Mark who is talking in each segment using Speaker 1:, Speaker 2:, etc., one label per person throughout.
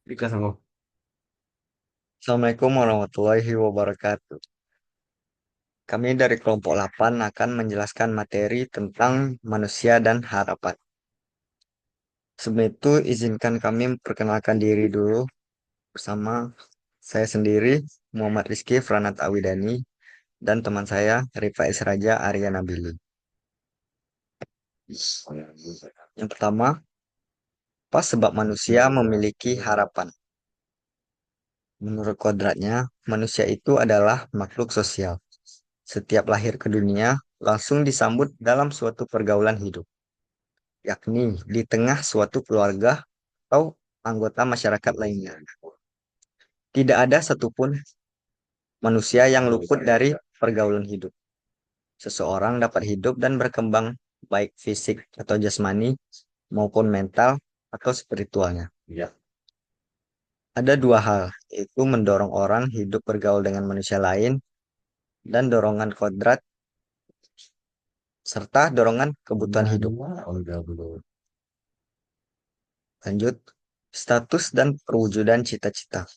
Speaker 1: Ika sama.
Speaker 2: Assalamualaikum warahmatullahi wabarakatuh. Kami dari kelompok 8 akan menjelaskan materi tentang manusia dan harapan. Sebelum itu, izinkan kami memperkenalkan diri dulu bersama saya sendiri, Muhammad Rizky Franat Awidani, dan teman saya, Rifa Israja Arya Nabili. Yang pertama, apa sebab manusia memiliki harapan? Menurut kodratnya, manusia itu adalah makhluk sosial. Setiap lahir ke dunia, langsung disambut dalam suatu pergaulan hidup, yakni di tengah suatu keluarga atau anggota masyarakat lainnya. Tidak ada satupun manusia yang luput dari pergaulan hidup. Seseorang dapat hidup dan berkembang baik fisik atau jasmani maupun mental atau spiritualnya. Ya. Ada dua hal, yaitu mendorong orang hidup bergaul dengan manusia lain dan dorongan kodrat serta dorongan kebutuhan hidup. Lanjut, status dan perwujudan cita-cita.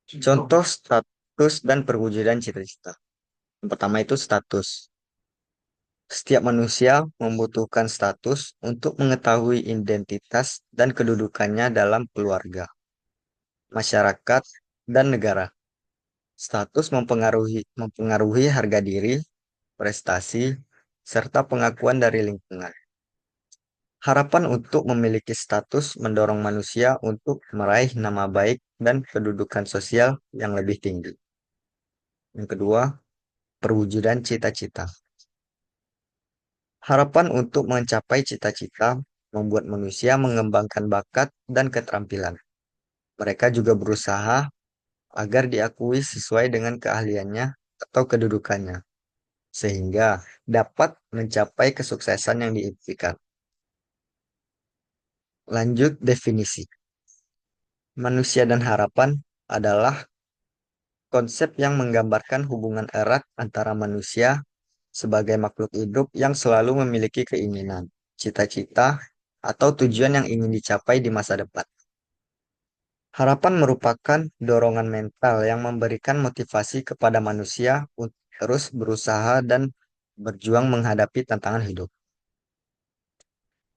Speaker 2: Contoh status dan perwujudan cita-cita. Yang pertama itu status. Setiap manusia membutuhkan status untuk mengetahui identitas dan kedudukannya dalam keluarga, masyarakat, dan negara. Status mempengaruhi harga diri, prestasi, serta pengakuan dari lingkungan. Harapan untuk memiliki status mendorong manusia untuk meraih nama baik dan kedudukan sosial yang lebih tinggi. Yang kedua, perwujudan cita-cita. Harapan untuk mencapai cita-cita membuat manusia mengembangkan bakat dan keterampilan. Mereka juga berusaha agar diakui sesuai dengan keahliannya atau kedudukannya, sehingga dapat mencapai kesuksesan yang diimpikan. Lanjut definisi. Manusia dan harapan adalah konsep yang menggambarkan hubungan erat antara manusia sebagai makhluk hidup yang selalu memiliki keinginan, cita-cita, atau tujuan yang ingin dicapai di masa depan. Harapan merupakan dorongan mental yang memberikan motivasi kepada manusia untuk terus berusaha dan berjuang menghadapi tantangan hidup.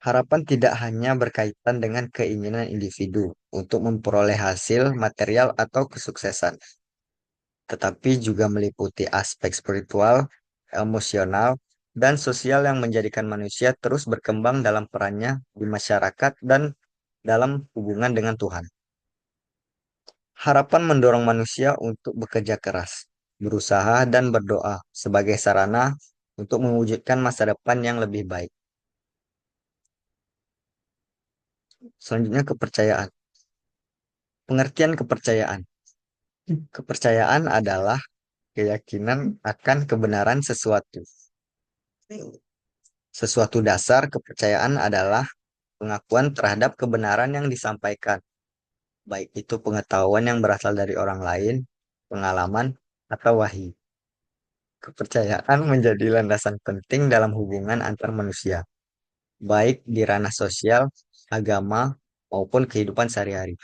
Speaker 2: Harapan tidak hanya berkaitan dengan keinginan individu untuk memperoleh hasil material atau kesuksesan, tetapi juga meliputi aspek spiritual, emosional, dan sosial yang menjadikan manusia terus berkembang dalam perannya di masyarakat dan dalam hubungan dengan Tuhan. Harapan mendorong manusia untuk bekerja keras, berusaha, dan berdoa sebagai sarana untuk mewujudkan masa depan yang lebih baik. Selanjutnya, kepercayaan. Pengertian kepercayaan. Kepercayaan adalah keyakinan akan kebenaran sesuatu. Sesuatu dasar kepercayaan adalah pengakuan terhadap kebenaran yang disampaikan, baik itu pengetahuan yang berasal dari orang lain, pengalaman, atau wahyu. Kepercayaan menjadi landasan penting dalam hubungan antar manusia, baik di ranah sosial, agama, maupun kehidupan sehari-hari.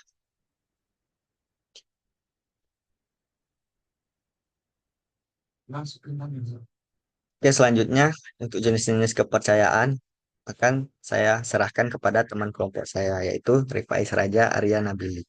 Speaker 2: Oke, selanjutnya untuk jenis-jenis kepercayaan akan saya serahkan kepada teman kelompok saya, yaitu Rifai Raja Arya Nabili.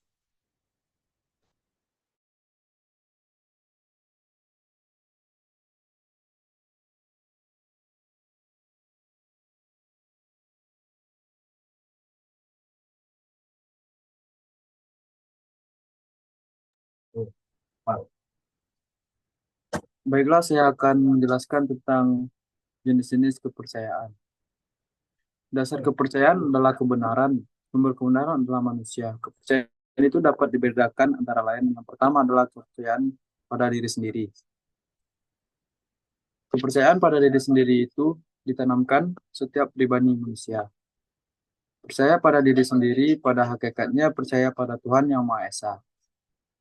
Speaker 1: Baiklah, saya akan menjelaskan tentang jenis-jenis kepercayaan. Dasar kepercayaan adalah kebenaran. Sumber kebenaran adalah manusia. Kepercayaan itu dapat dibedakan antara lain. Yang pertama adalah kepercayaan pada diri sendiri. Kepercayaan pada diri sendiri itu ditanamkan setiap pribadi manusia. Percaya pada diri sendiri, pada hakikatnya percaya pada Tuhan Yang Maha Esa.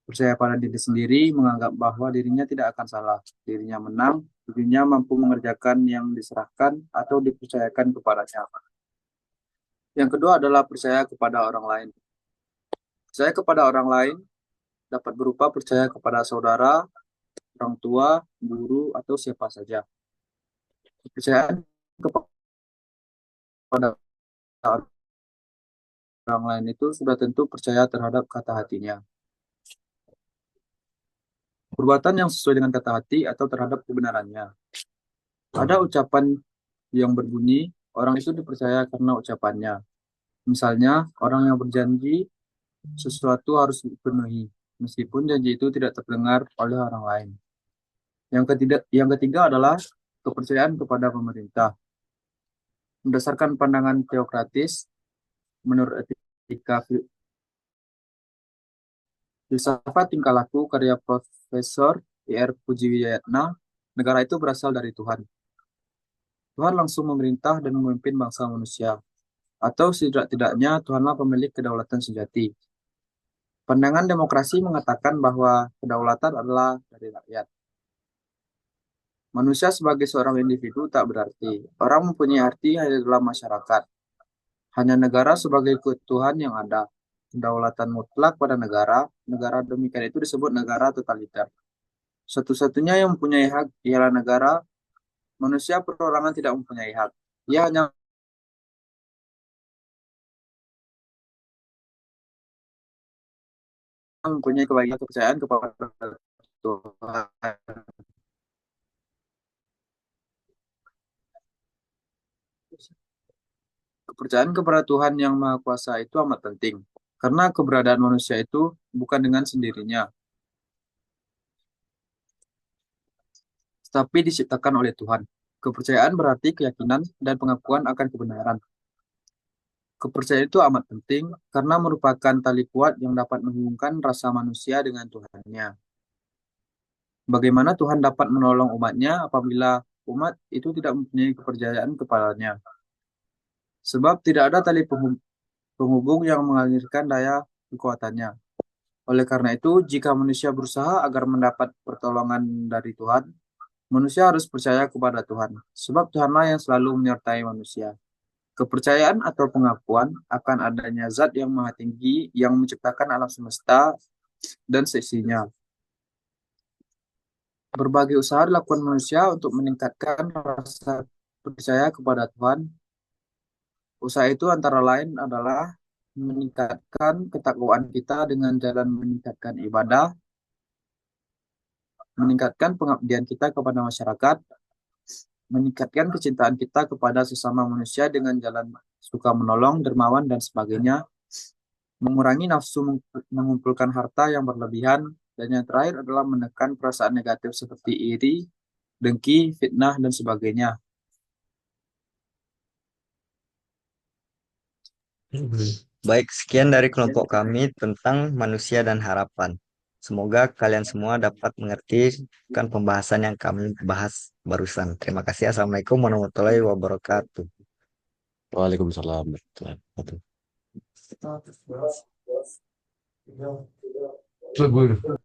Speaker 1: Percaya pada diri sendiri menganggap bahwa dirinya tidak akan salah, dirinya menang, dirinya mampu mengerjakan yang diserahkan atau dipercayakan kepadanya. Yang kedua adalah percaya kepada orang lain. Percaya kepada orang lain dapat berupa percaya kepada saudara, orang tua, guru, atau siapa saja. Kepercayaan kepada orang lain itu sudah tentu percaya terhadap kata hatinya. Perbuatan yang sesuai dengan kata hati atau terhadap kebenarannya. Ada ucapan yang berbunyi, orang itu dipercaya karena ucapannya. Misalnya, orang yang berjanji sesuatu harus dipenuhi, meskipun janji itu tidak terdengar oleh orang lain. Yang ketiga adalah kepercayaan kepada pemerintah. Berdasarkan pandangan teokratis, menurut etika filsafat tingkah laku karya Profesor I.R. Pujiwiyatna, negara itu berasal dari Tuhan. Tuhan langsung memerintah dan memimpin bangsa manusia, atau setidak-tidaknya Tuhanlah pemilik kedaulatan sejati. Pandangan demokrasi mengatakan bahwa kedaulatan adalah dari rakyat. Manusia sebagai seorang individu tak berarti. Orang mempunyai arti hanya dalam masyarakat. Hanya negara sebagai keutuhan yang ada. Kedaulatan mutlak pada negara, negara demikian itu disebut negara totaliter. Satu-satunya yang mempunyai hak ialah negara, manusia perorangan tidak mempunyai hak. Ia hanya mempunyai kebahagiaan kepercayaan kepada Tuhan. Kepercayaan kepada Tuhan yang Maha Kuasa itu amat penting, karena keberadaan manusia itu bukan dengan sendirinya, tetapi diciptakan oleh Tuhan. Kepercayaan berarti keyakinan dan pengakuan akan kebenaran. Kepercayaan itu amat penting karena merupakan tali kuat yang dapat menghubungkan rasa manusia dengan Tuhannya. Bagaimana Tuhan dapat menolong umatnya apabila umat itu tidak mempunyai kepercayaan kepadanya? Sebab tidak ada tali penghubung yang mengalirkan daya kekuatannya. Oleh karena itu, jika manusia berusaha agar mendapat pertolongan dari Tuhan, manusia harus percaya kepada Tuhan, sebab Tuhanlah yang selalu menyertai manusia. Kepercayaan atau pengakuan akan adanya zat yang maha tinggi yang menciptakan alam semesta dan seisinya. Berbagai usaha dilakukan manusia untuk meningkatkan rasa percaya kepada Tuhan. Usaha itu antara lain adalah meningkatkan ketakwaan kita dengan jalan meningkatkan ibadah, meningkatkan pengabdian kita kepada masyarakat, meningkatkan kecintaan kita kepada sesama manusia dengan jalan suka menolong, dermawan, dan sebagainya, mengurangi nafsu mengumpulkan harta yang berlebihan, dan yang terakhir adalah menekan perasaan negatif seperti iri, dengki, fitnah, dan sebagainya.
Speaker 2: Baik, sekian dari kelompok kami tentang manusia dan harapan. Semoga kalian semua dapat mengerti kan pembahasan yang kami bahas barusan. Terima kasih. Assalamualaikum warahmatullahi wabarakatuh.
Speaker 3: Waalaikumsalam warahmatullahi wabarakatuh.